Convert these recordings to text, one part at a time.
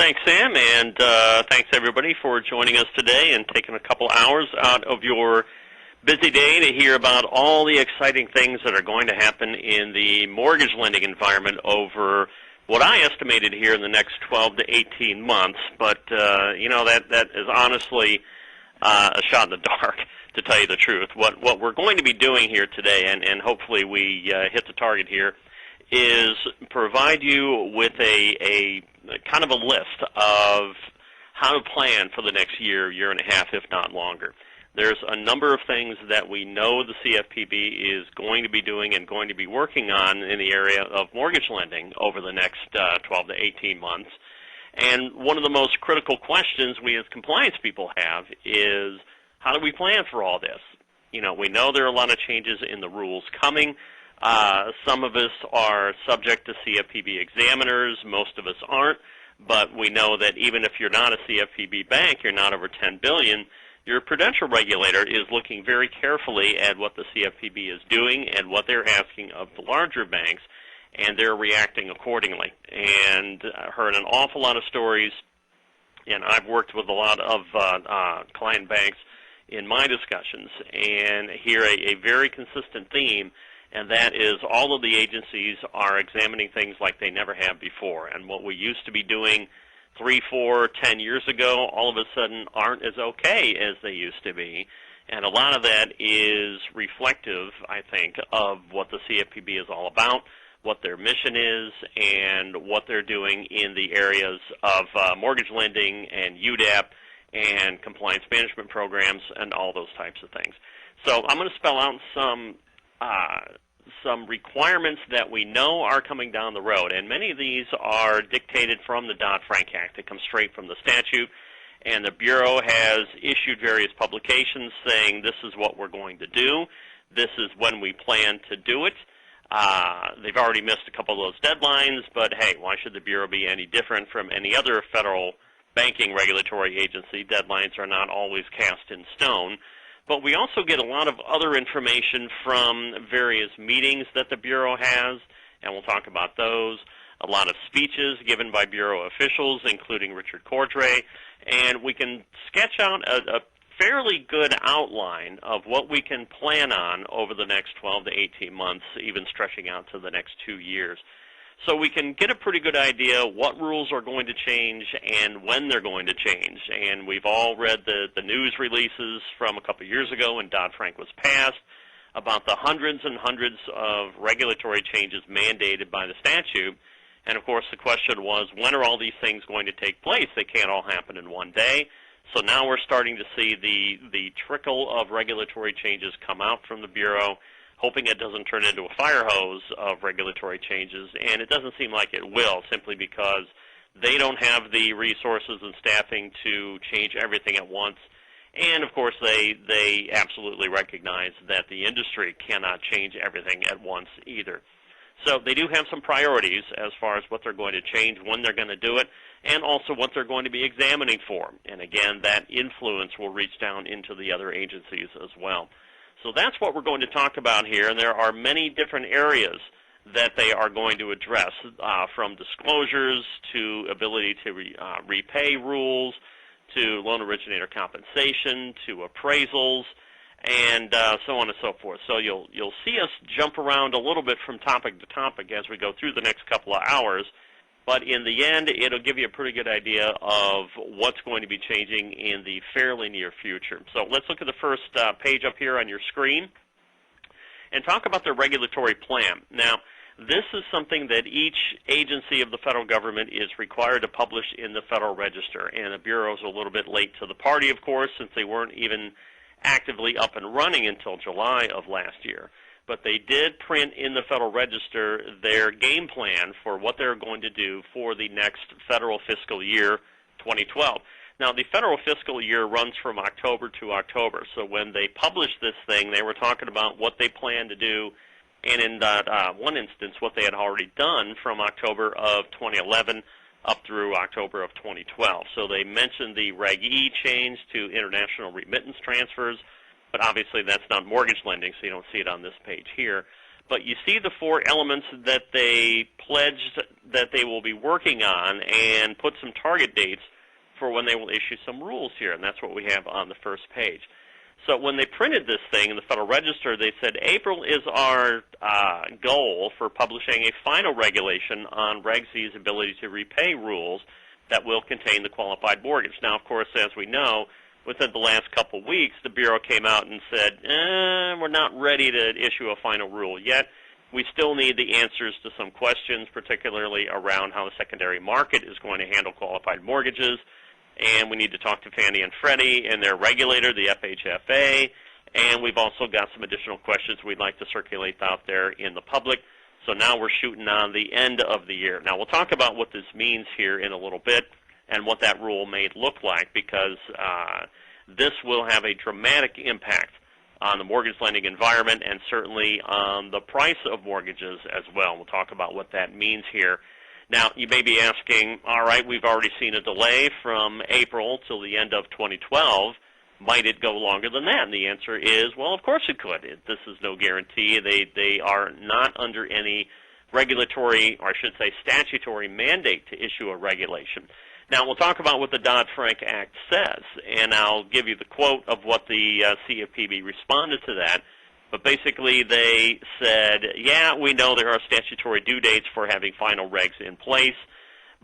Thanks, Sam, and thanks everybody for joining us today and taking a couple hours out of your busy day to hear about all the exciting things that are going to happen in the mortgage lending environment over what I estimated here in the next 12 to 18 months. But, that is honestly a shot in the dark, to tell you the truth. What we're going to be doing here today, and hopefully we hit the target here, is provide you with a kind of a list of how to plan for the next year, year and a half, if not longer. There's a number of things that we know the CFPB is going to be doing and going to be working on in the area of mortgage lending over the next 12 to 18 months. And one of the most critical questions we as compliance people have is, how do we plan for all this? We know there are a lot of changes in the rules coming. Some of us are subject to CFPB examiners. Most of us aren't. But we know that even if you're not a CFPB bank, you're not over $10 billion, your prudential regulator is looking very carefully at what the CFPB is doing and what they're asking of the larger banks, and they're reacting accordingly. And I heard an awful lot of stories, and I've worked with a lot of client banks in my discussions, and hear a very consistent theme, and that is all of the agencies are examining things like they never have before. And what we used to be doing 3, 4, 10 years ago, all of a sudden aren't as okay as they used to be. And a lot of that is reflective, I think, of what the CFPB is all about, what their mission is, and what they're doing in the areas of mortgage lending and UDAP and compliance management programs and all those types of things. So I'm going to spell out some requirements that we know are coming down the road, and many of these are dictated from the DoddFrank Act. They come straight from the statute, and the Bureau has issued various publications saying this is what we're going to do, this is when we plan to do it. They've already missed a couple of those deadlines, but hey, why should the Bureau be any different from any other federal banking regulatory agency? Deadlines are not always cast in stone. But we also get a lot of other information from various meetings that the Bureau has, and we'll talk about those. A lot of speeches given by Bureau officials, including Richard Cordray, and we can sketch out a fairly good outline of what we can plan on over the next 12 to 18 months, even stretching out to the next 2 years. So we can get a pretty good idea what rules are going to change and when they're going to change. And we've all read the news releases from a couple of years ago when Dodd-Frank was passed about the hundreds and hundreds of regulatory changes mandated by the statute. And of course the question was, when are all these things going to take place? They can't all happen in one day. So now we're starting to see the trickle of regulatory changes come out from the Bureau, hoping it doesn't turn into a fire hose of regulatory changes, and it doesn't seem like it will, simply because they don't have the resources and staffing to change everything at once. And of course they absolutely recognize that the industry cannot change everything at once either. So they do have some priorities as far as what they're going to change, when they're going to do it, and also what they're going to be examining for. And again, that influence will reach down into the other agencies as well. So that's what we're going to talk about here, and there are many different areas that they are going to address, from disclosures to ability to repay rules, to loan originator compensation, to appraisals, and so on and so forth. So you'll see us jump around a little bit from topic to topic as we go through the next couple of hours, but in the end, it'll give you a pretty good idea of what's going to be changing in the fairly near future. So let's look at the first page up here on your screen and talk about the regulatory plan. Now, this is something that each agency of the federal government is required to publish in the Federal Register, and the Bureau is a little bit late to the party, of course, since they weren't even actively up and running until July of last year. But they did print in the Federal Register their game plan for what they're going to do for the next federal fiscal year 2012. Now, the federal fiscal year runs from October to October, so when they published this thing, they were talking about what they plan to do, and in that one instance, what they had already done from October of 2011 up through October of 2012. So they mentioned the Reg E change to international remittance transfers, but obviously that's not mortgage lending, so you don't see it on this page here. but you see the 4 elements that they pledged that they will be working on and put some target dates for when they will issue some rules here, and that's what we have on the first page. So when they printed this thing in the Federal Register, they said April is our goal for publishing a final regulation on Reg Z's ability to repay rules that will contain the qualified mortgage. Now, of course, as we know, within the last couple of weeks, the Bureau came out and said, we're not ready to issue a final rule yet. We still need the answers to some questions, particularly around how the secondary market is going to handle qualified mortgages. And we need to talk to Fannie and Freddie and their regulator, the FHFA, and we've also got some additional questions we'd like to circulate out there in the public. So now we're shooting on the end of the year. Now we'll talk about what this means here in a little bit and what that rule may look like, because this will have a dramatic impact on the mortgage lending environment and certainly on the price of mortgages as well. We'll talk about what that means here. Now, you may be asking, all right, we've already seen a delay from April till the end of 2012. Might it go longer than that? And the answer is, well, of course it could. This is no guarantee. They are not under any regulatory, or I should say statutory mandate to issue a regulation. Now, we'll talk about what the Dodd-Frank Act says, and I'll give you the quote of what the CFPB responded to that. But basically, they said, yeah, we know there are statutory due dates for having final regs in place,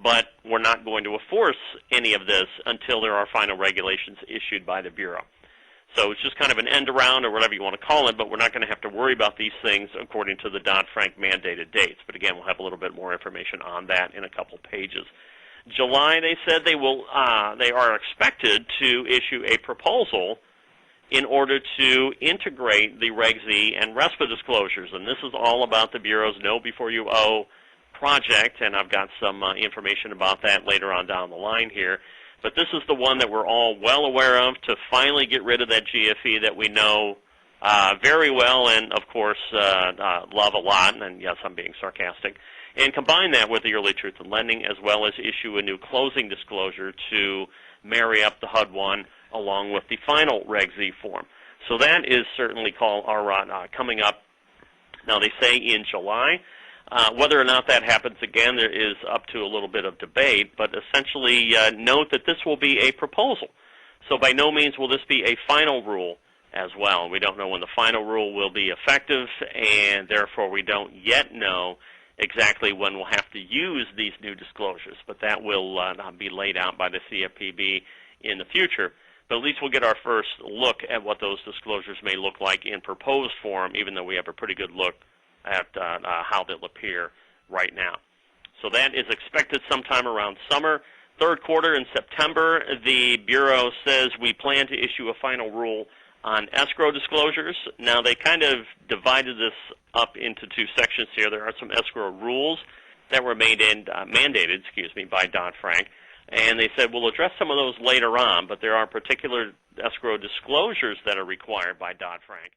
but we're not going to enforce any of this until there are final regulations issued by the Bureau. So it's just kind of an end around or whatever you want to call it, but we're not going to have to worry about these things according to the Dodd-Frank mandated dates. But again, we'll have a little bit more information on that in a couple pages. July, they said they are expected to issue a proposal in order to integrate the Reg Z and RESPA disclosures. And this is all about the Bureau's Know Before You Owe project, and I've got some information about that later on down the line here. But this is the one that we're all well aware of to finally get rid of that GFE that we know very well and, of course, love a lot, and yes, I'm being sarcastic, and combine that with the early truth in lending as well as issue a new closing disclosure to marry up the HUD 1 along with the final Reg Z form. So that is certainly coming up, now they say in July. Whether or not that happens again, there is up to a little bit of debate, but essentially note that this will be a proposal. So by no means will this be a final rule as well. We don't know when the final rule will be effective, and therefore we don't yet know exactly when we'll have to use these new disclosures, but that will be laid out by the CFPB in the future. But at least we'll get our first look at what those disclosures may look like in proposed form, even though we have a pretty good look at how they'll appear right now. So that is expected sometime around summer. Third quarter in September, the Bureau says we plan to issue a final rule on escrow disclosures. Now, they kind of divided this up into 2 sections here. There are some escrow rules that were mandated by Dodd-Frank. And they said we'll address some of those later on, but there are particular escrow disclosures that are required by Dodd-Frank.